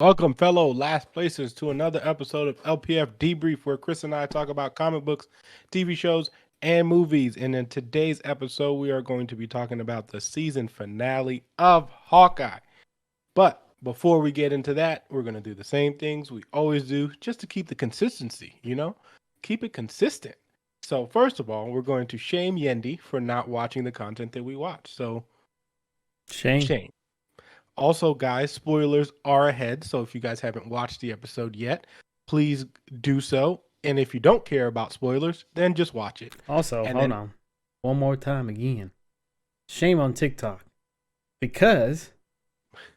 Welcome, fellow last placers, to another episode of LPF Debrief, where Chris and I talk about comic books, TV shows, and movies. And in today's episode, we are going to be talking about the season finale of Hawkeye. But before we get into that, we're going to do the same things we always do just to keep the consistency, keep it consistent. So, first of all, we're going to shame Yendi for not watching the content that we watch. So, Shame. shame. Also, guys, spoilers are ahead. So if you guys haven't watched the episode yet, please do so. And if you don't care about spoilers, then just watch it. Also, And hold then, on. One more time again. Shame on TikTok. Because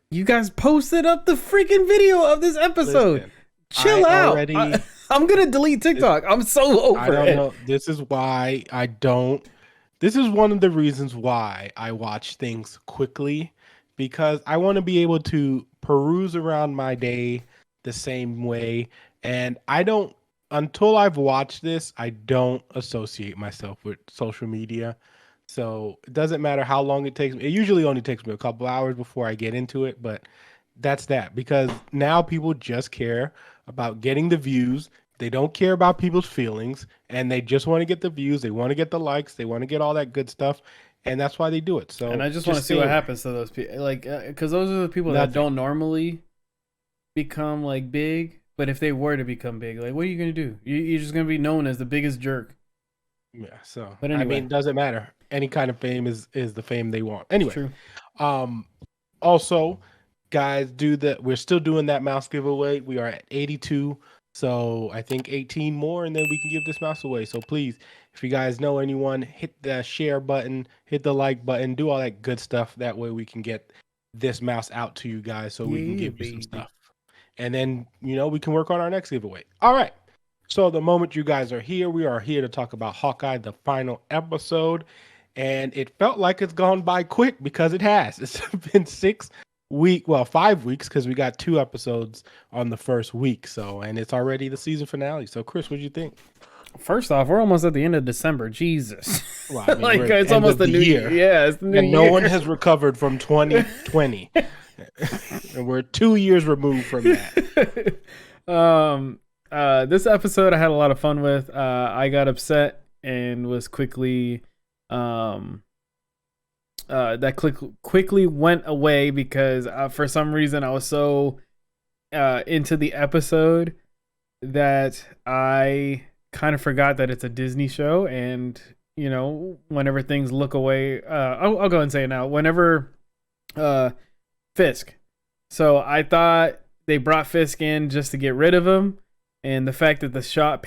you guys posted up the freaking video of this episode. listen, Chill I out. already- I'm going to delete TikTok. I'm so over I don't it. know. This is why I don't. This is one of the reasons why I watch things quickly, because I want to be able to peruse around my day the same way. And I don't, until I've watched this, I don't associate myself with social media. So it doesn't matter how long it takes me. It usually only takes me a couple hours before I get into it, but that's that, because now people just care about getting the views. They don't care about people's feelings, and they just want to get the views. They want to get the likes. They want to get all that good stuff, and that's why they do it. So, And I just want to see what happens to those people. Like, because those are the people that don't normally become, like, big. But if they were to become big, like, what are you going to do? You're just going to be known as the biggest jerk. Yeah. So, But anyway. I mean, it doesn't matter. Any kind of fame is the fame they want. Anyway. True. Also, guys, we're still doing that mouse giveaway. We are at 82. So I think 18 more, and then we can give this mouse away. So please, if you guys know anyone, hit the share button, hit the like button, do all that good stuff. That way we can get this mouse out to you guys, so we can give you some stuff. And then, we can work on our next giveaway. All right. So the moment you guys are here, we are here to talk about Hawkeye, the final episode. And it felt like it's gone by quick, because it has. It's been 5 weeks, because we got 2 episodes on the first week. And it's already the season finale. So Chris, what do you think? First off, we're almost at the end of December. Jesus. Well, I mean, like, it's almost the new year. Yeah, it's the new year. And no one has recovered from 2020. And we're 2 years removed from that. This episode I had a lot of fun with. I got upset and was quickly quickly went away, because for some reason I was so into the episode that I kind of forgot that it's a Disney show. And whenever things look away, I'll go and say it now. Whenever Fisk, so I thought they brought Fisk in just to get rid of him. And the fact that the shot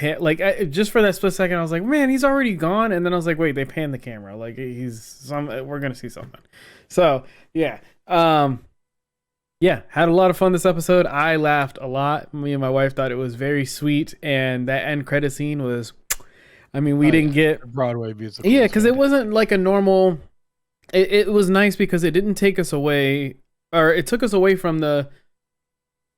just for that split second, I was like, man, he's already gone. And then I was like, wait, they panned the camera. Like, we're going to see something. So, yeah. Had a lot of fun this episode. I laughed a lot. Me and my wife thought it was very sweet. And that end credit scene was, we didn't get Broadway musical. Yeah, because it wasn't like a normal, it was nice because it didn't take us away, or it took us away from the,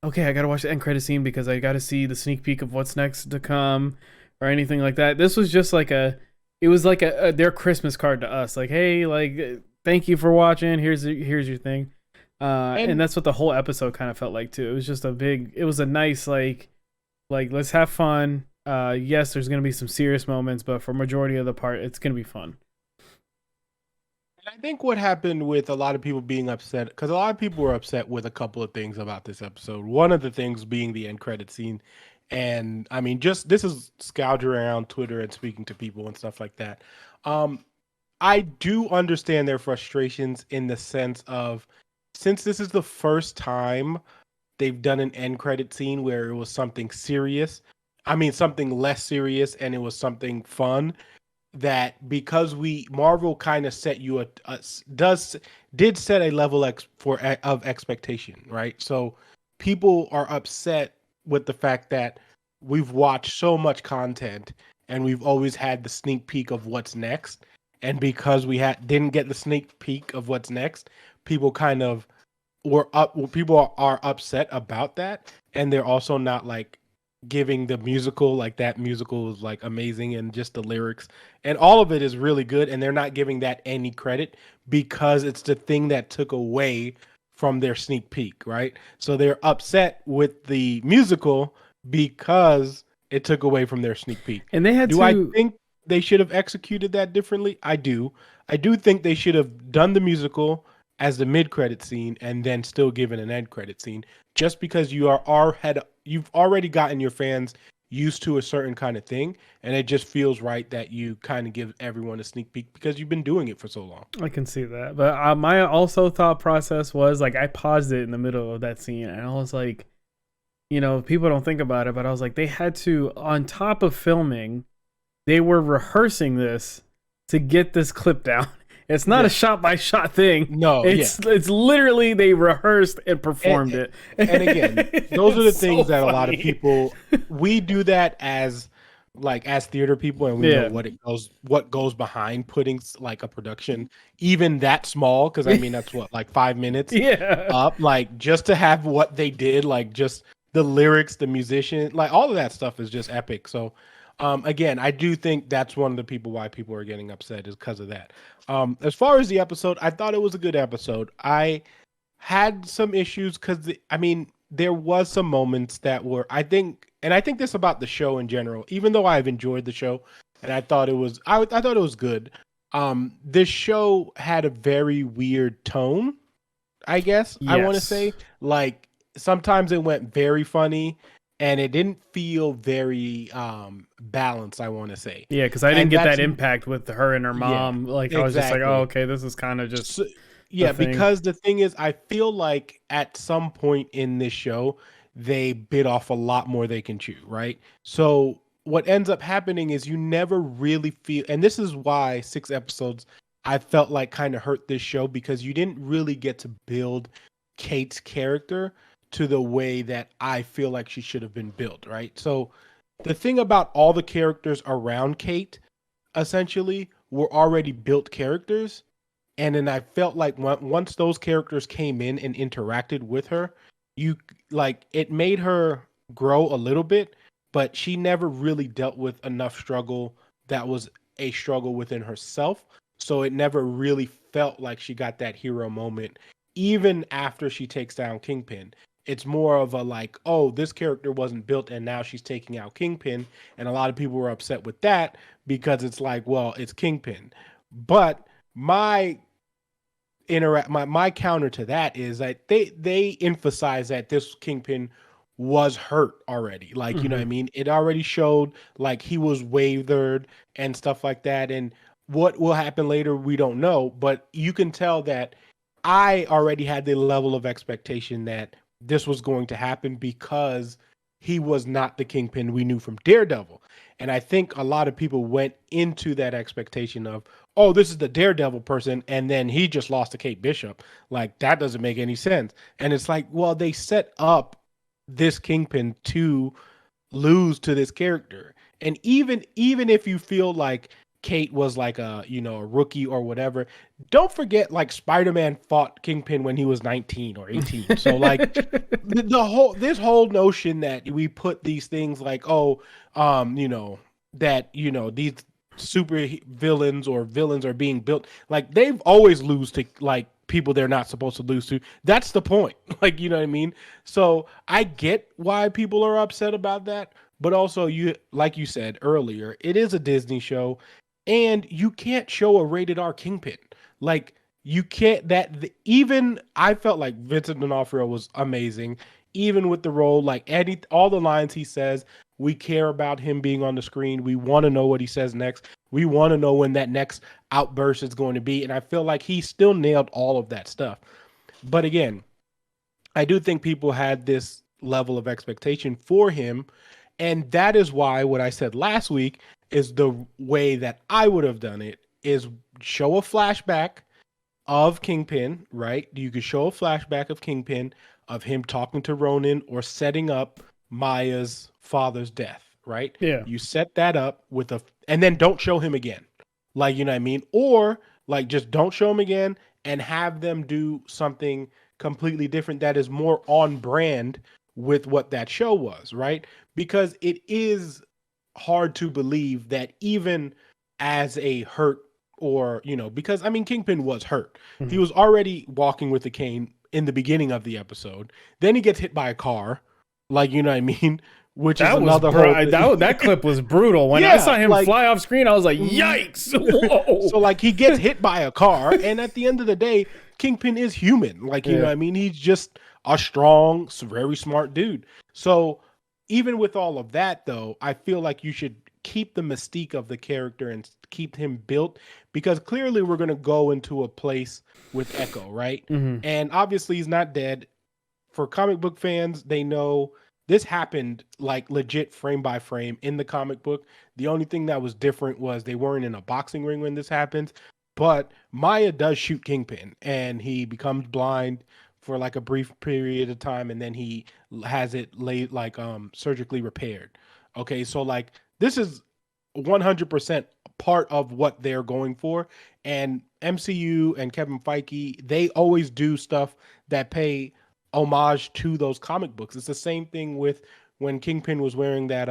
okay, I gotta watch the end credit scene because I gotta see the sneak peek of what's next to come, or anything like that. This was just like their Christmas card to us. Like, hey, like, thank you for watching. Here's your thing. And that's what the whole episode kind of felt like too. It was just it was a nice, like let's have fun. Yes, there's gonna be some serious moments, but for majority of the part, it's gonna be fun. I think what happened with a lot of people being upset, because a lot of people were upset with a couple of things about this episode. One of the things being the end credit scene. And this is scourging around Twitter and speaking to people and stuff like that. I do understand their frustrations, in the sense of, since this is the first time they've done an end credit scene where it was something serious, something less serious, and it was something fun, that because Marvel kind of set you did set a level of expectation, right? So people are upset with the fact that we've watched so much content and we've always had the sneak peek of what's next, and because we didn't get the sneak peek of what's next, people kind of people are upset about that, and they're also not like giving the musical, like, that musical is like amazing, and just the lyrics and all of it is really good, and they're not giving that any credit because it's the thing that took away from their sneak peek, right? So they're upset with the musical because it took away from their sneak peek. And they had Do I to. think they should have executed that differently? I do. I do think they should have done the musical as the mid-credit scene and then still given an end credit scene, just because you've already gotten your fans used to a certain kind of thing, and it just feels right that you kind of give everyone a sneak peek because you've been doing it for so long. I can see that, but my also thought process was like I paused it in the middle of that scene, and I was like, people don't think about it, but I was like, they had to, on top of filming, they were rehearsing this to get this clip down. It's not a shot by shot thing. No, it's literally they rehearsed and performed and, it. And again, those are the things so that funny. a lot of people we do that as theater people, and we know what goes behind putting like a production even that small, because I mean that's what, like 5 minutes up, like just to have what they did, like just the lyrics, the musician, like all of that stuff is just epic. So again, I do think that's one of the people why people are getting upset is because of that. As far as the episode, I thought it was a good episode. I had some issues because I mean there was some moments that were, I think this about the show in general, even though I've enjoyed the show and I thought it was I thought it was good. This show had a very weird tone, I guess. I want to say, like, sometimes it went very funny and it didn't feel very balanced, I want to say. Yeah, because I didn't get that impact with her and her mom. Like, I was just like, oh, okay, this is kind of just. Yeah, because the thing is, I feel like at some point in this show, they bit off a lot more they can chew, right? So what ends up happening is you never really feel, and this is why 6 episodes I felt like kind of hurt this show, because you didn't really get to build Kate's character to the way that I feel like she should have been built, right? So the thing about all the characters around Kate essentially were already built characters. And then I felt like once those characters came in and interacted with her, it made her grow a little bit, but she never really dealt with enough struggle that was a struggle within herself. So it never really felt like she got that hero moment, even after she takes down Kingpin. It's more of a like, oh, this character wasn't built and now she's taking out Kingpin. And a lot of people were upset with that because it's like, well, it's Kingpin. But my counter to that is that they emphasize that this Kingpin was hurt already. Like, you know what I mean? It already showed like he was wavered and stuff like that. And what will happen later, we don't know. But you can tell that I already had the level of expectation that this was going to happen because he was not the Kingpin we knew from Daredevil. And I think a lot of people went into that expectation of, oh, this is the Daredevil person, and then he just lost to Kate Bishop. Like, that doesn't make any sense. And it's like, well, they set up this Kingpin to lose to this character. And even if you feel like Kate was like a rookie or whatever, don't forget, like, Spider-Man fought Kingpin when he was 19 or 18. So like this whole notion that we put these things like, these super villains or villains are being built, like, they've always lose to like people they're not supposed to lose to. That's the point. Like, you know what I mean? So I get why people are upset about that, but also, like you said earlier, it is a Disney show and you can't show a rated R Kingpin. Like, you can't, even I felt like Vincent D'Onofrio was amazing, even with the role, like all the lines he says, we care about him being on the screen. We want to know what he says next. We want to know when that next outburst is going to be. And I feel like he still nailed all of that stuff. But again, I do think people had this level of expectation for him. And that is why what I said last week is the way that I would have done it is show a flashback of Kingpin, right? You could show a flashback of Kingpin, of him talking to Ronan or setting up Maya's father's death, right? Yeah. You set that up and then don't show him again. Like, you know what I mean? Or like, just don't show him again and have them do something completely different that is more on brand with what that show was, right? Because it is hard to believe that even as a hurt, or because I mean Kingpin was hurt. He was already walking with a cane in the beginning of the episode. Then he gets hit by a car, like you know what I mean, which is That was another whole that clip was brutal. When I yeah, saw him like fly off screen, I was like, mhm. "Yikes!" Whoa. So like he gets hit by a car, and at the end of the day, Kingpin is human. Like you know Yeah. what I mean, he's just a strong, very smart dude. So even with all of that, though, I feel like you should keep the mystique of the character and keep him built because clearly we're going to go into a place with Echo, right? Hmm. And obviously he's not dead. For comic book fans, they know this happened like legit frame by frame in the comic book. The only thing that was different was they weren't in a boxing ring when this happens. But Maya does shoot Kingpin and he becomes blind for like a brief period of time and then he has it laid like surgically repaired. Okay, so like this is 100% part of what they're going for and MCU and Kevin Feige, they always do stuff that pay homage to those comic books. It's the same thing with when Kingpin was wearing that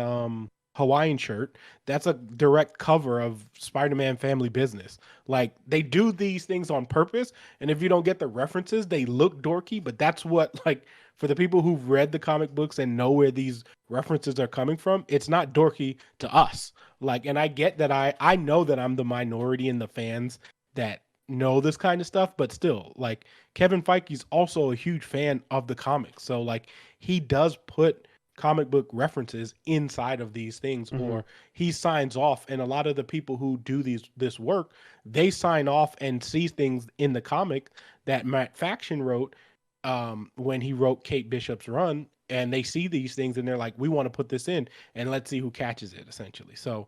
Hawaiian shirt. That's a direct cover of Spider-Man Family Business. Like they do these things on purpose, and if you don't get the references, they look dorky, but that's what like for the people who've read the comic books and know where these references are coming from, it's not dorky to us. Like and I get that I know that I'm the minority in the fans that know this kind of stuff, but still, like Kevin Feige's also a huge fan of the comics. So like he does put comic book references inside of these things Hmm. or he signs off and a lot of the people who do this work, they sign off and see things in the comic that Matt Faction wrote when he wrote Kate Bishop's run and they see these things and they're like we want to put this in and let's see who catches it essentially. So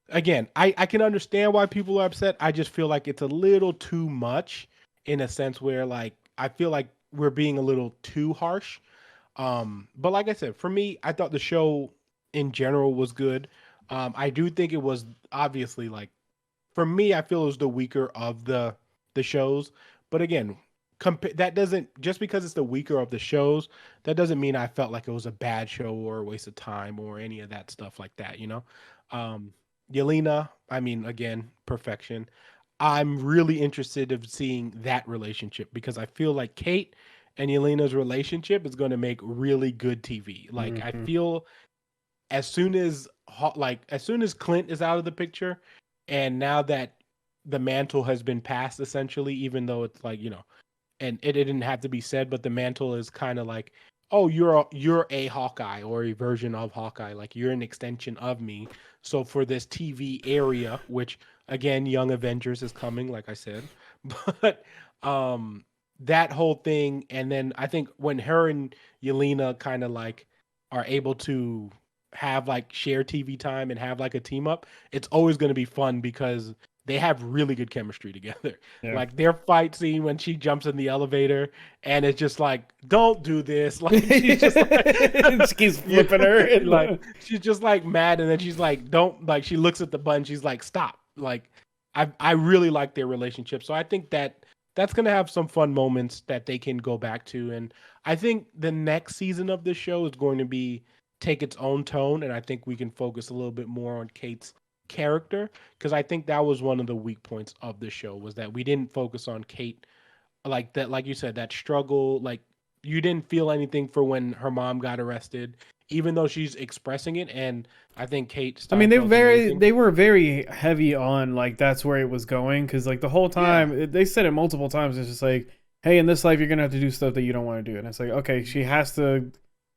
again, I can understand why people are upset. I just feel like it's a little too much in a sense where like I feel like we're being a little too harsh. But like I said, for me, I thought the show in general was good. I do think it was obviously like for me, I feel it was the weaker of the shows. But again, that doesn't just because it's the weaker of the shows, that doesn't mean I felt like it was a bad show or a waste of time or any of that stuff like that. You know, um, Yelena, I mean, again, perfection. I'm really interested in seeing that relationship because I feel like Kate and Yelena's relationship is going to make really good TV. Like I Hmm. feel as soon as as soon as Clint is out of the picture, and now that the mantle has been passed, essentially, even though it's like and it didn't have to be said, but the mantle is kind of like, oh, you're a Hawkeye or a version of Hawkeye, like you're an extension of me. So for this TV area, which again, Young Avengers is coming, like I said, but that whole thing, and then I think when her and Yelena kind of like are able to have like share TV time and have like a team up, it's always going to be fun because they have really good chemistry together. Yeah. Like their fight scene when she jumps in the elevator and it's just like, don't do this. Like she's just like She keeps yeah, flipping her. like she's just like mad and then she's like, don't like she looks at the button, she's like, stop. Like I really like their relationship. So I think that that's gonna have some fun moments that they can go back to. And I think the next season of this show is going to be take its own tone and I think we can focus a little bit more on Kate's character because I think that was one of the weak points of the show was that we didn't focus on Kate like that, like you said, that struggle. Like you didn't feel anything for when her mom got arrested, even though she's expressing it. And I think Kate I mean, Steinfeld's amazing. they were very heavy on like that's where it was going because like the whole Yeah, time they said it multiple times. It's just like, hey, in this life you're gonna have to do stuff that you don't want to do, and it's like, okay, she has to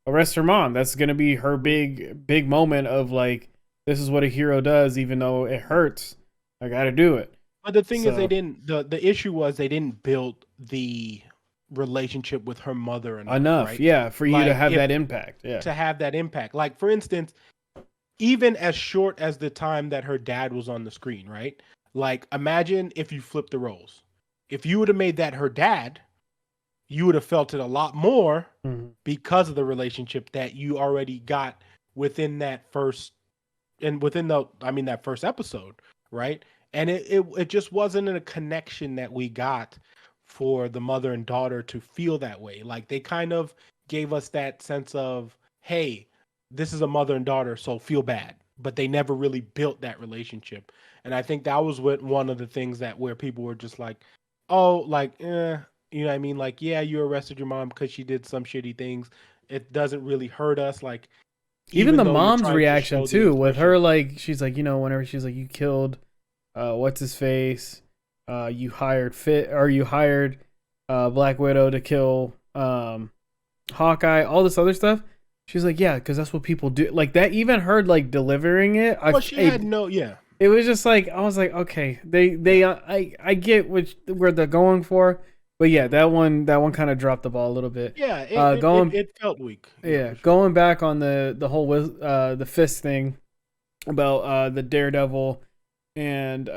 arrest her mom. That's gonna be her big moment of like, this is what a hero does, even though it hurts. I got to do it. but the thing is, they So didn't. The issue was they didn't build the relationship with her mother enough, enough, right? yeah, for you to Like have if that impact. Yeah. to have that impact. Like for instance, even as short as the time that her dad was on the screen, right? Like imagine if you flip the roles. If you would have made that her dad, you would have felt it a lot more Mhm. because of the relationship that you already got within that first and within the I mean that first episode, right? And it just wasn't a connection that we got for the mother and daughter to feel that way. Like they kind of gave us that sense of, hey, this is a mother and daughter, so feel bad. But they never really built that relationship. And I think that was what one of the things that where people were just like, oh, like, You know what I mean? Like, yeah, you arrested your mom because she did some shitty things. It doesn't really hurt us. Like, Even even the though you're mom's trying to reaction show the too, with her expression. like, she's like, whenever she's like, you killed, what's his face, you hired Black Widow to kill, Hawkeye, all this other stuff. She's like, yeah, because that's what people do. Like that, even her like delivering it, Well, she had no, yeah, it was just like I was like, okay, I get where they're going for, but yeah, that one kind of dropped the ball a little bit. yeah. It Going it felt weak. Yeah, yeah, for sure. going back on the whole the fist thing about the Daredevil and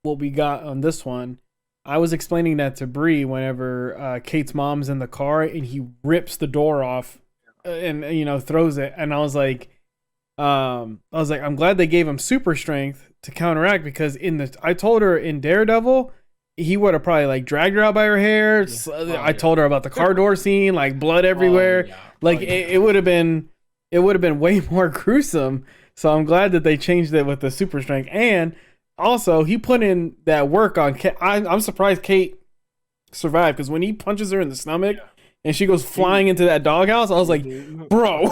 what we got on this one. I was explaining that to Bree whenever Kate's mom's in the car and he rips the door off and throws it, and I'm glad they gave him super strength to counteract because I told her in Daredevil he would have probably like dragged her out by her hair. Yeah. I told her about the car door scene, like blood everywhere. Yeah. Like it would have been way more gruesome. So I'm glad that they changed it with the super strength, and also he put in that work on. I'm surprised Kate survived because when he punches her in the stomach and she goes flying into that doghouse, I was like, bro.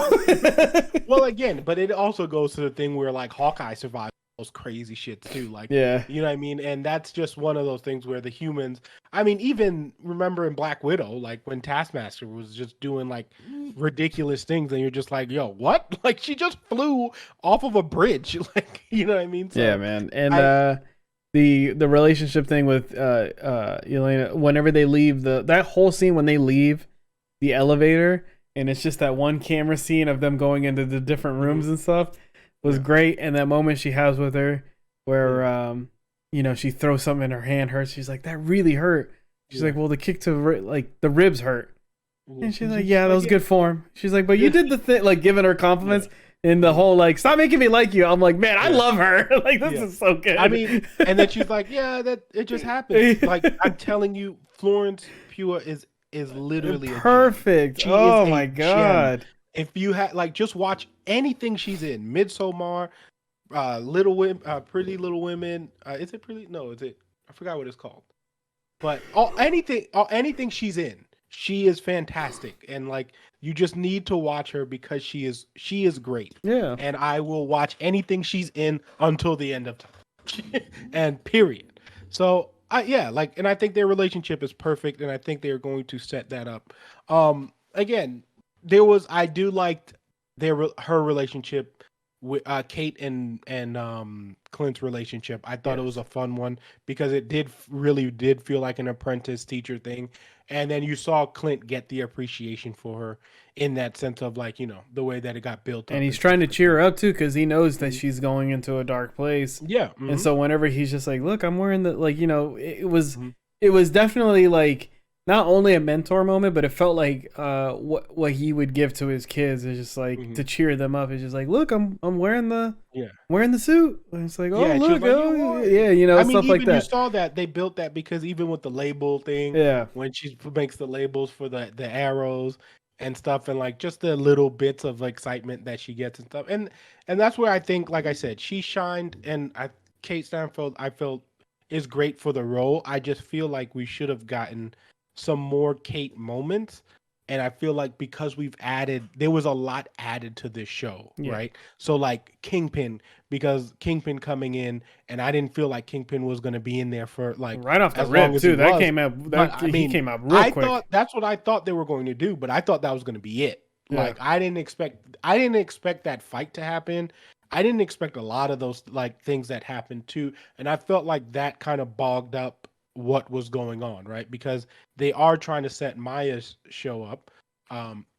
Well, again, but it also goes to the thing where like Hawkeye survived those crazy shits too. Like, Yeah. you know what I mean? And that's just one of those things where the humans, I mean, even remember in Black Widow, like when Taskmaster was just doing like ridiculous things and you're just like, yo, what? Like she just flew off of a bridge. Like, you know what I mean? So Yeah, man. And I, the relationship thing with Elena, whenever they leave that whole scene when they leave the elevator and it's just that one camera scene of them going into the different rooms and stuff was great. And that moment she has with her where she throws something in her hand hurts. She's like, that really hurt. She's like, well, the kick to like the ribs hurt. And she's like, yeah, that was good form. She's like, but you did the thing, like giving her compliments in the whole like, stop making me like you. I'm like, man, I love her. Like this is so good. I mean, and then she's like, yeah, that it just happened. Like I'm telling you, Florence Pugh is literally perfect. Oh my god. If you had like just watch anything she's in, Midsommar, Little Women, Pretty Little Women. Is it Pretty? No, is it? I forgot what it's called. But anything she's in, she is fantastic, and like you just need to watch her because she is great. Yeah. And I will watch anything she's in until the end of time, and period. So and I think their relationship is perfect, and I think they are going to set that up. Again, I do like her relationship with Kate and Clint's relationship. I thought it was a fun one because it really did feel like an apprentice teacher thing, and then you saw Clint get the appreciation for her in that sense of like the way that it got built up. And he's trying to cheer her up too because he knows that she's going into a dark place. Yeah, and so whenever he's just like, look, I'm wearing the it was definitely like not only a mentor moment, but it felt like what he would give to his kids is just like to cheer them up. It's just like, look, I'm wearing the suit. And it's like, oh look, I mean, stuff like that. You saw that they built that because even with the label thing, when she makes the labels for the arrows and stuff, and like just the little bits of excitement that she gets and stuff, and that's where I think, like I said, she shined, and Kate Stanfield, I felt is great for the role. I just feel like we should have gotten some more Kate moments. And I feel like because there was a lot added to this show, right? So like Kingpin, because Kingpin coming in, and I didn't feel like Kingpin was going to be in there for like right off the rip too. That came out. He came out real quick. Thought that's what I thought they were going to do, but I thought that was going to be it. Like I didn't expect that fight to happen. I didn't expect a lot of those like things that happened too, and I felt like that kind of bogged up what was going on, right? Because they are trying to set Maya's show up,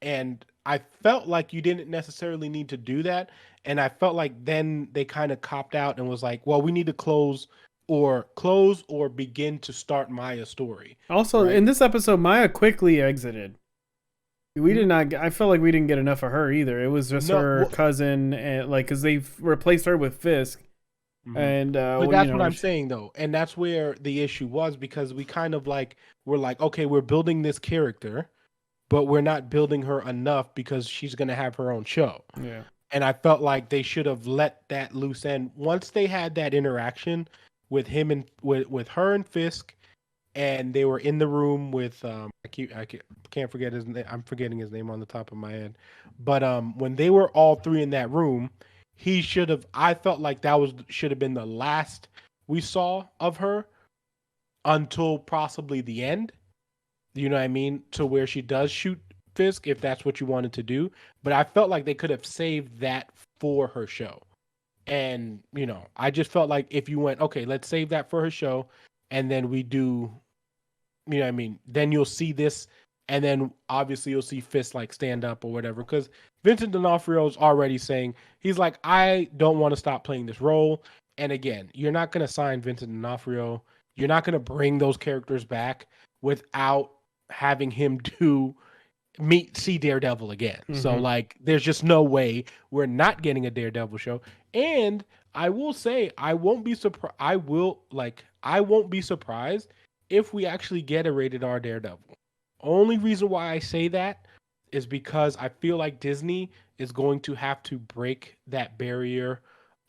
and I felt like you didn't necessarily need to do that, and I felt like then they kind of copped out and was like, well, we need to close or begin to start Maya's story. Also, in this episode, Maya quickly exited. We did not. I felt like we didn't get enough of her either. It was just her cousin, and like because they replaced her with Fisk. And but that's what I'm saying though, and that's where the issue was, because we kind of like we're like, okay, we're building this character, but we're not building her enough because she's gonna have her own show. Yeah. And I felt like they should have let that loose end once they had that interaction with him and with her and Fisk, and they were in the room with can't forget his name. I'm forgetting his name on the top of my head, but when they were all three in that room, he should have. I felt like that was should have been the last we saw of her until possibly the end. You know what I mean? To where she does shoot Fisk, if that's what you wanted to do. But I felt like they could have saved that for her show. And, I just felt like if you went, okay, let's save that for her show, and then we do, you know what I mean? Then you'll see this, and then obviously you'll see Fisk like stand up or whatever. Because Vincent D'Onofrio is already saying, he's like, I don't want to stop playing this role. And again, you're not going to sign Vincent D'Onofrio. You're not going to bring those characters back without having him see Daredevil again. So like there's just no way we're not getting a Daredevil show. And I will say I won't be surprised if we actually get a rated R Daredevil. Only reason why I say that is because I feel like Disney is going to have to break that barrier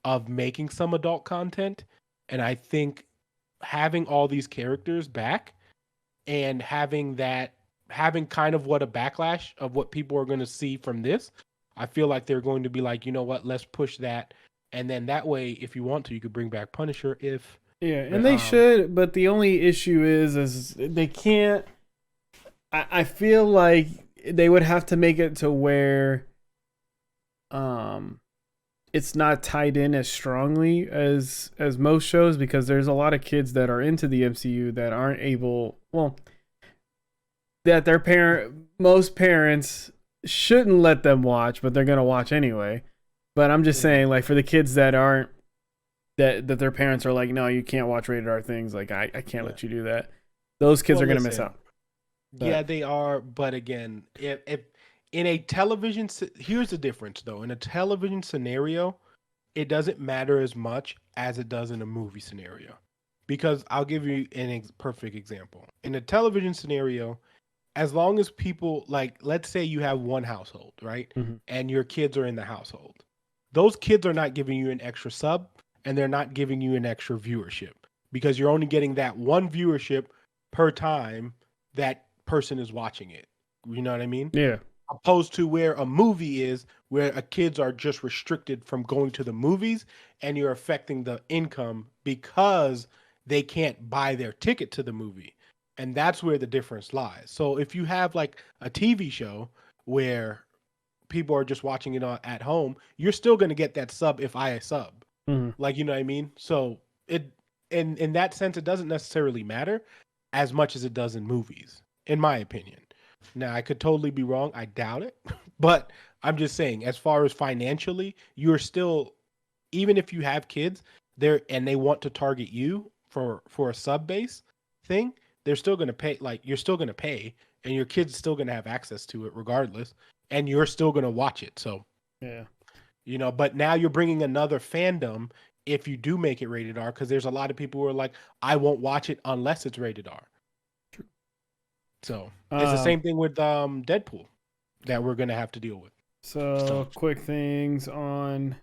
of making some adult content. And I think having all these characters back and having kind of what a backlash of what people are going to see from this, I feel like they're going to be like, you know what, let's push that. And then that way, if you want to, you could bring back Punisher and they should, but the only issue is they can't. I feel like they would have to make it to where it's not tied in as strongly as most shows, because there's a lot of kids that are into the MCU that aren't able, that most parents shouldn't let them watch, but they're gonna watch anyway. But I'm just saying, like, for the kids that aren't, that their parents are like, no, you can't watch rated R things, like I can't let you do that. Those kids are gonna miss out. But, yeah, they are. But again, if in a television, here's the difference though. In a television scenario, it doesn't matter as much as it does in a movie scenario. Because I'll give you a perfect example. In a television scenario, as long as people, like, let's say you have one household, right? And your kids are in the household. Those kids are not giving you an extra sub, and they're not giving you an extra viewership, because you're only getting that one viewership per time that person is watching it. You know what I mean? Yeah. Opposed to where a movie is, where kids are just restricted from going to the movies, and you're affecting the income because they can't buy their ticket to the movie. And that's where the difference lies. So if you have like a TV show where people are just watching it at home, you're still going to get that sub if I sub. Like, you know what I mean? So in that sense, it doesn't necessarily matter as much as it does in movies, in my opinion. Now, I could totally be wrong. I doubt it. But I'm just saying, as far as financially, you're still, even if you have kids there and they want to target you for a sub base thing, they're still going to pay. Like, you're still going to pay, and your kid's still going to have access to it regardless, and you're still going to watch it. So, yeah, but now you're bringing another fandom if you do make it rated R, because there's a lot of people who are like, I won't watch it unless it's rated R. True. So it's the same thing with Deadpool that we're going to have to deal with. So quick things on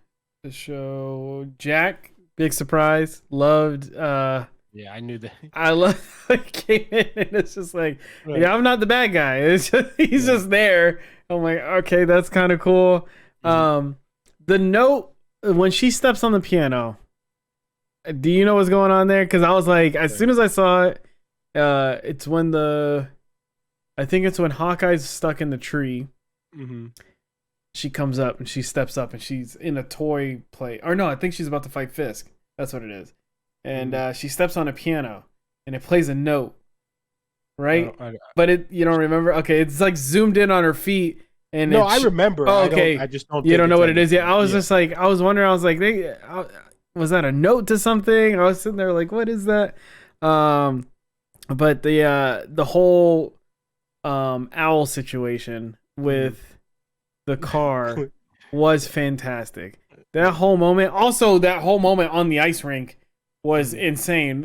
the show. Jack, big surprise. Loved. Yeah, I knew that. I love how he came in and it's just like, yeah, I'm not the bad guy. It's just, he's just there. I'm like, okay, that's kind of cool. The note when she steps on the piano, do you know what's going on there? Because I was like, as soon as I saw it, it's when I think it's when Hawkeye's stuck in the tree. She comes up and she steps up and she's in a toy play. Or no, I think she's about to fight Fisk. That's what it is. And she steps on a piano and it plays a note, right? But you don't remember? Okay, it's like zoomed in on her feet. And no, I remember. Oh, okay. I just don't. You don't know what it is. Yeah, I was just like, I was wondering. I was like, was that a note to something? I was sitting there like, what is that? But the whole owl situation with the car was fantastic. That whole moment, also that whole moment on the ice rink was insane.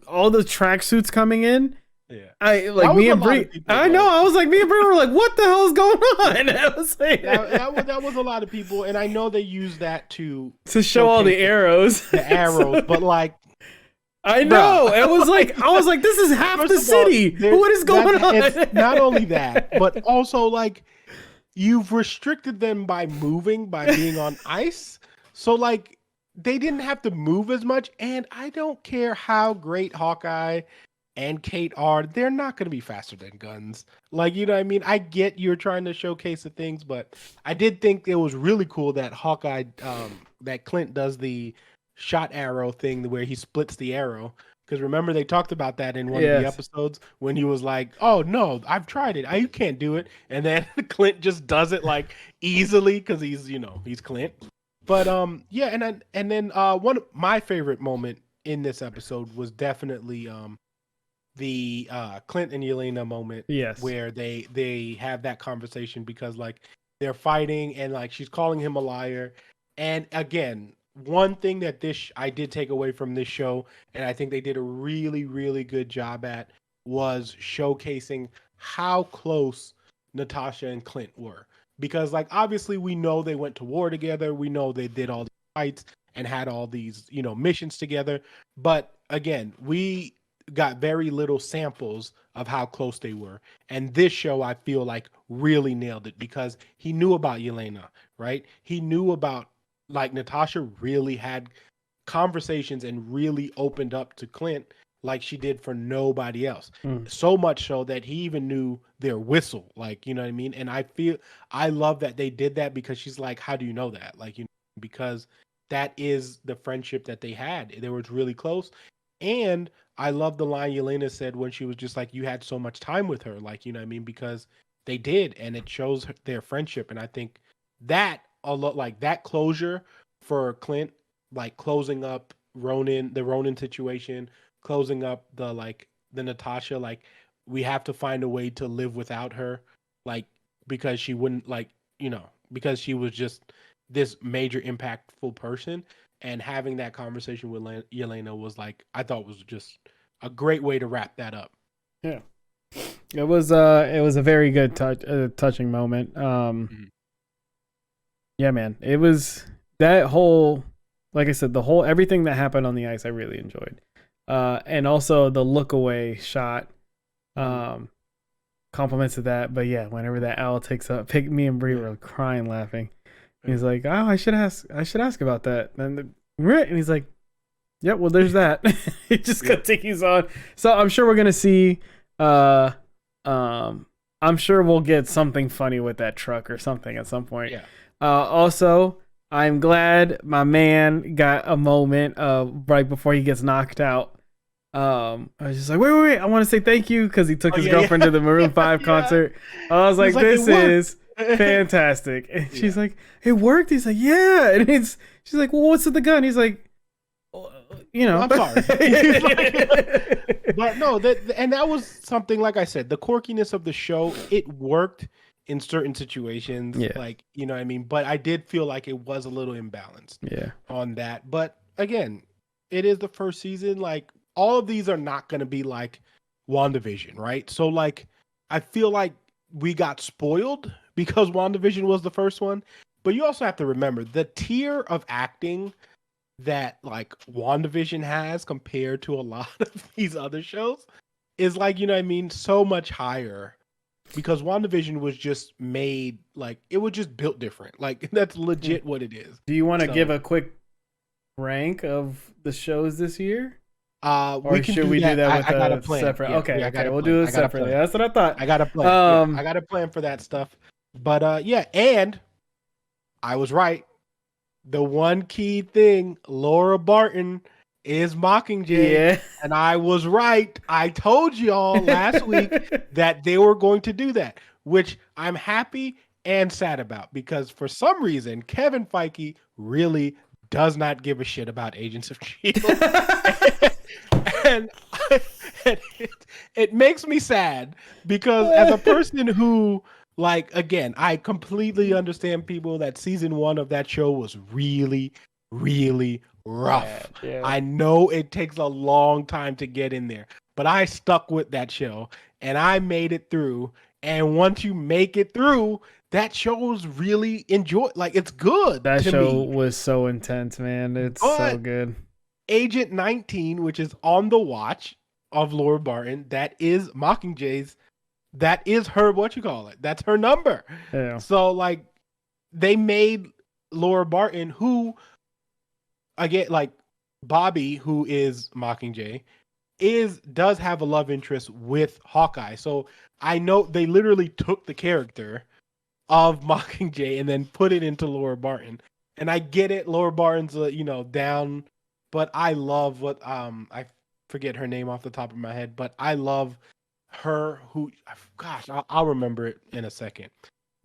All the tracksuits coming in. Yeah, I like me and Bree. I know. I was like, me and Bree were like, "What the hell is going on?" I was like, that was a lot of people, and I know they use that to show all the arrows, but like, I know. It was like I was like, this is half First the of all, city. What is going on? It's not only that, but also like you've restricted them by moving, by being on ice. So like they didn't have to move as much. And I don't care how great Hawkeye and Kate are, they're not going to be faster than guns. Like, you know what I mean? I get you're trying to showcase the things, but I did think it was really cool that Hawkeye, that Clint does the shot arrow thing where he splits the arrow. Because remember, they talked about that in one of the episodes when he was like, "Oh no, I've tried it. You can't do it." And then Clint just does it like easily because he's Clint. But yeah, and then one of my favorite moment in this episode was definitely the Clint and Yelena moment. Yes. Where they have that conversation because like they're fighting and like she's calling him a liar. And again, one thing that I did take away from this show, and I think they did a really, really good job at, was showcasing how close Natasha and Clint were. Because like obviously we know they went to war together, we know they did all the fights and had all these, missions together. But again, we got very little samples of how close they were. And this show, I feel like, really nailed it because he knew about Yelena, right? He knew about, like, Natasha really had conversations and really opened up to Clint like she did for nobody else. So much so that he even knew their whistle, like, you know what I mean? And I love that they did that because she's like, how do you know that? Like, because that is the friendship that they had. They were really close. And I love the line Yelena said when she was just like, you had so much time with her, like, you know what I mean? Because they did, and it shows their friendship. And I think that a lot, like that closure for Clint, like closing up the Ronin situation, closing up the Natasha, like we have to find a way to live without her, like because she wouldn't because she was just this major impactful person. And having that conversation with Yelena was like, I thought was just a great way to wrap that up. Yeah, it was a very good touching moment. Yeah, man, it was that whole, like I said, everything that happened on the ice, I really enjoyed. And also the look away shot, compliments of that. But yeah, whenever that owl takes up, me and Bree were crying laughing. He's like, oh, I should ask about that. And he's like, yep, well, there's that. He just continues on. So I'm sure we're gonna see. I'm sure we'll get something funny with that truck or something at some point. Yeah. Also, I'm glad my man got a moment right before he gets knocked out. I was just like, wait, I want to say thank you because he took his girlfriend to the Maroon 5 concert. I was like, this is fantastic. And she's like, it worked. He's like, yeah. And she's like, well, what's with the gun? He's like, I'm sorry. But no, that was something, like I said, the quirkiness of the show, it worked in certain situations. Yeah. Like, you know what I mean? But I did feel like it was a little imbalanced on that. But again, it is the first season. Like, all of these are not going to be like WandaVision, right? So like, I feel like we got spoiled because WandaVision was the first one. But you also have to remember the tier of acting that like WandaVision has compared to a lot of these other shows is like, you know what I mean, so much higher because WandaVision was just made like it was just built different. Like that's legit what it is. Do you want to give a quick rank of the shows this year? Or should we do that with a plan. Separate? Yeah, okay, we'll do it separately. That's what I thought. I got a plan. I got a plan for that stuff. But yeah, and I was right. The one key thing, Laura Barton is Mockingjay, and I was right. I told y'all last week that they were going to do that, which I'm happy and sad about because for some reason Kevin Feige really does not give a shit about Agents of S.H.I.E.L.D. and it makes me sad because as a person who, like, again, I completely understand people that season 1 of that show was really, really rough. Yeah. I know it takes a long time to get in there, but I stuck with that show and I made it through. And once you make it through, that show's really like it's good. That show was so intense, man. It's so good. Agent 19, which is on the watch of Laura Barton, that is Mockingjay's. That is her, what you call it. That's her number. Yeah. So like they made Laura Barton, who again, like Bobby, who is Mockingjay, does have a love interest with Hawkeye. So I know they literally took the character of Mockingjay and then put it into Laura Barton. And I get it, Laura Barton's down, but I love what I forget her name off the top of my head, but I love her who gosh, I'll remember it in a second.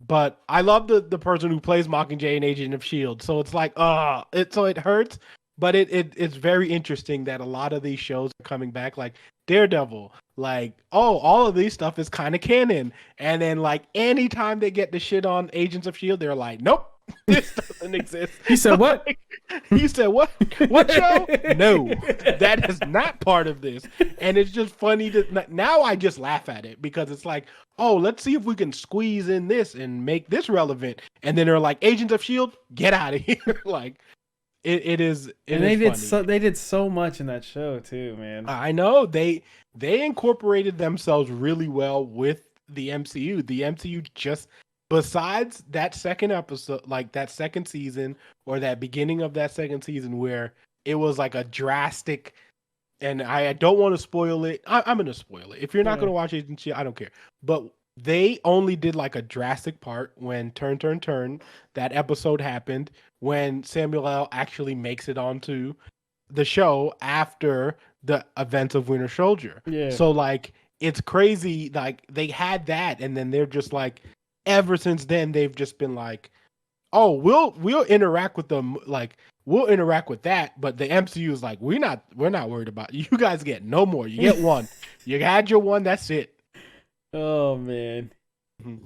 But I love the person who plays Mockingjay in Agent of Shield. So it's like, it hurts, but it's very interesting that a lot of these shows are coming back, like Daredevil, like, all of these stuff is kind of canon. And then like anytime they get the shit on Agents of Shield, they're like, nope, this doesn't exist. He said what? He said what? What show? No, that is not part of this. And it's just funny to now I just laugh at it because it's like, oh, let's see if we can squeeze in this and make this relevant. And then they're like, Agents of Shield, get out of here. Like it is. And they did so much in that show too, man. I know they incorporated themselves really well with the MCU. The MCU just, besides that second episode, like that second season or that beginning of that second season where it was like a drastic, and I don't want to spoil it. I'm going to spoil it. If you're not going to watch Agent of Shield, I don't care. But they only did like a drastic part when Turn, that episode happened when Samuel L. actually makes it onto the show after the events of Winter Soldier. Yeah. So like it's crazy. Like they had that, and then they're just like, ever since then they've just been like, oh, we'll interact with them, like we'll interact with that, but the MCU is like, we're not worried about it. You guys get no more. You get one. You had your one. That's it. Oh man. Mm-hmm.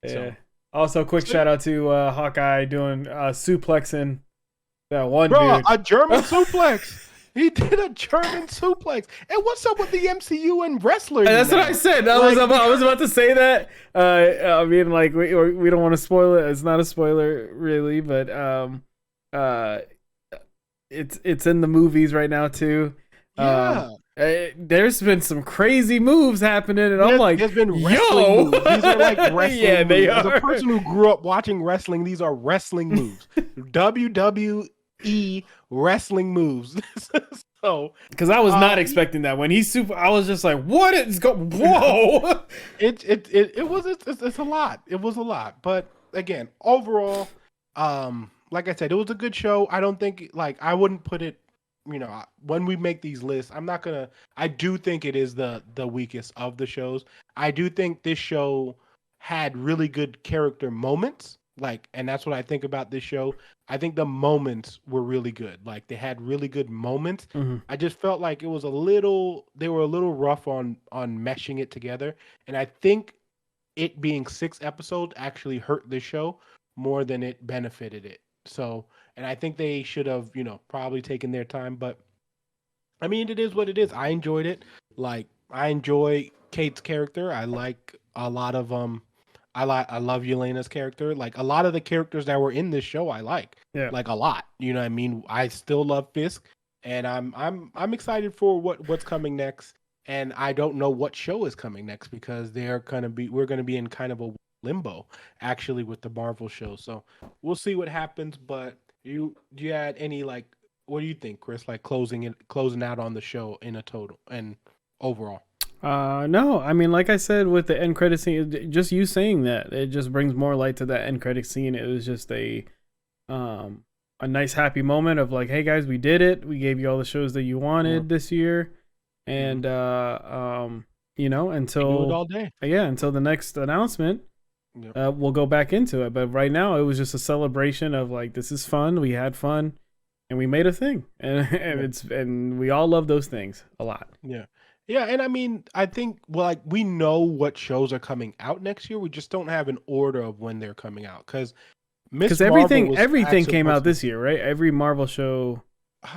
Yeah. So, also, quick shout out to Hawkeye doing suplexing that one bro, dude. a German suplex. He did a German suplex. And what's up with the MCU and wrestlers? That's what I said. I was about to say that. I mean, like we don't want to spoil it. It's not a spoiler really, but it's in the movies right now too. Yeah. There's been some crazy moves happening, and I'm like, there's been wrestling moves. These are like wrestling yeah, they moves. are. As a person who grew up watching wrestling, these are wrestling moves. WWE wrestling moves. So, because I was not expecting that when he's super, I was just like, "What is going? Whoa!" It's a lot. It was a lot, but again, overall, like I said, it was a good show. I don't think I wouldn't put it. When we make these lists, I'm not gonna. I do think it is the weakest of the shows. I do think this show had really good character moments. And that's what I think about this show. I think the moments were really good. Like they had really good moments. Mm-hmm. I just felt like they were a little rough on meshing it together. And I think it being 6 episodes actually hurt the show more than it benefited it. So, and I think they should have, probably taken their time, but I mean, it is what it is. I enjoyed it. Like I enjoy Kate's character. I like a lot of I love Yelena's character. Like a lot of the characters that were in this show, I like. Yeah. Like a lot. You know what I mean? I still love Fisk, and I'm excited for what's coming next. And I don't know what show is coming next because we're gonna be in kind of a limbo actually with the Marvel show. So we'll see what happens. But do you had any what do you think, Chris? Like closing out on the show in a total and overall. No, I mean, like I said, with the end credit scene, just you saying that, it just brings more light to that end credit scene. It was just a nice happy moment of like, hey guys, we did it. We gave you all the shows that you wanted this year. And, until all day. Until the next announcement, we'll go back into it. But right now it was just a celebration of like, this is fun. We had fun and we made a thing and we all love those things a lot. Yeah. Yeah, and I mean, I think we know what shows are coming out next year. We just don't have an order of when they're coming out because everything came out this year, right? Every Marvel show,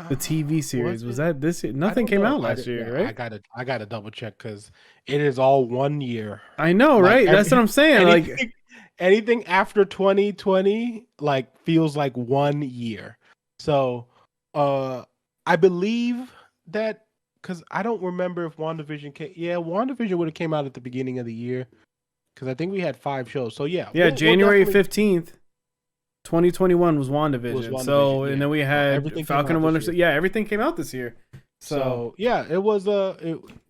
the TV series was that this year? Nothing came out last year, right? I gotta double check because it is all 1 year. I know, right? That's what I'm saying. Anything after 2020 feels like 1 year. So, I believe that because I don't remember if WandaVision came. Yeah, WandaVision would have came out at the beginning of the year because I think we had 5 shows. So yeah, Yeah, we'll January definitely 15th, 2021 was was WandaVision. WandaVision. So, and Yeah, then we so had everything came Falcon out and this Winter. year. Yeah, everything came out this year. So yeah, it was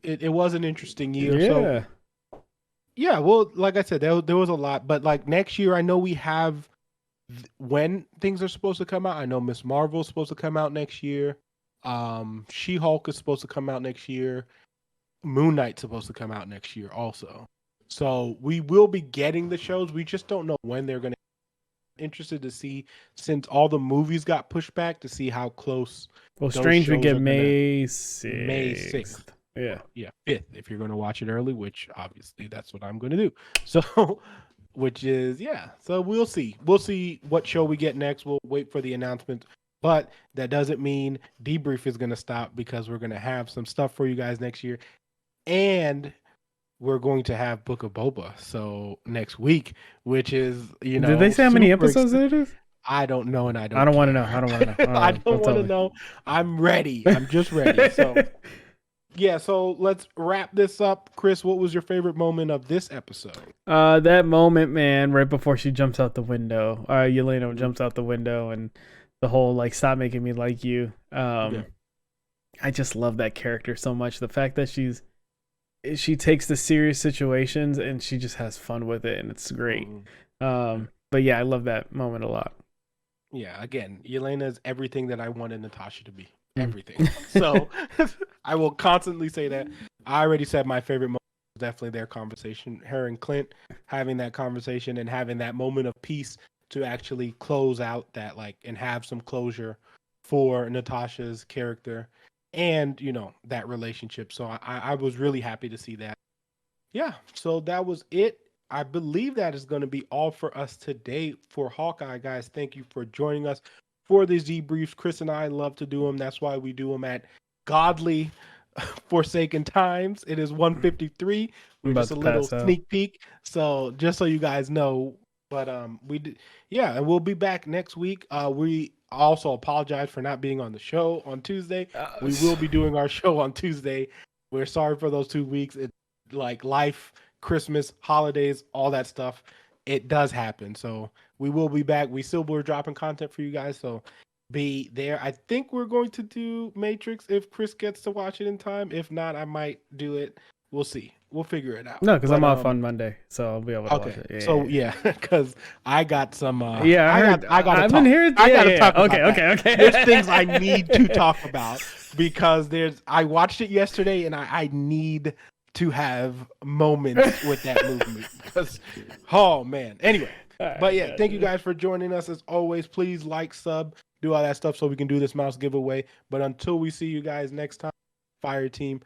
it was an interesting year. So yeah. yeah, well, like I said, there was a lot, but like next year, I know we have when things are supposed to come out. I know Miss Marvel's supposed to come out next year. She-Hulk is supposed to come out next year. Moon Knight's supposed to come out next year also. So we will be getting the shows. We just don't know when they're going to. Interested to see, since all the movies got pushed back, to see how close Well, those Strange we shows get are going to. May May 6th. 6th. Yeah. Yeah, 5th if you're going to watch it early, which obviously that's what I'm going to do. So, which is, yeah. So we'll see. We'll see what show we get next. We'll wait for the announcement. But that doesn't mean Debrief is going to stop, because we're going to have some stuff for you guys next year. And we're going to have Book of Boba so next week, which is, Did they say how many episodes it is? I don't know, and I don't. I don't want to care. know. I don't want to know. I don't want to know. I'm ready. I'm just ready. So yeah, so let's wrap this up. Chris, what was your favorite moment of this episode? That moment, man, right before she jumps out the window. Yelena jumps out the window, and the whole like "stop making me like you." Yeah. I just love that character so much. The fact that she takes the serious situations and she just has fun with it, and it's great. But yeah, I love that moment a lot. Yeah, again, Yelena is everything that I wanted Natasha to be. Everything. So I will constantly say that. I already said my favorite moment was definitely their conversation. Her and Clint having that conversation and having that moment of peace to actually close out that, like, and have some closure for Natasha's character and, you know, that relationship. So I was really happy to see that. Yeah, so that was it. I believe that is going to be all for us today for Hawkeye, guys. Thank you for joining us for these debriefs. Chris and I love to do them. That's why we do them at godly forsaken times. It is 1:53. We're just a little sneak peek. So just so you guys know, but yeah, and we'll be back next week. We also apologize for not being on the show on Tuesday. We will be doing our show on Tuesday. We're sorry for those 2 weeks. It's like life, Christmas, holidays, all that stuff. It does happen. So we will be back. We still were dropping content for you guys. So be there. I think we're going to do Matrix if Chris gets to watch it in time. If not, I might do it. We'll see. We'll figure it out. No, because I'm off on Monday, so I'll be able to watch it. Yeah, so yeah, because I got some. Yeah, I got. I've been here. I got to talk. Okay. There's things I need to talk about because I watched it yesterday and I need to have moments with that movie because, oh man. Anyway, but yeah, thank you guys for joining us as always. Please like, sub, do all that stuff so we can do this mouse giveaway. But until we see you guys next time, Fire Team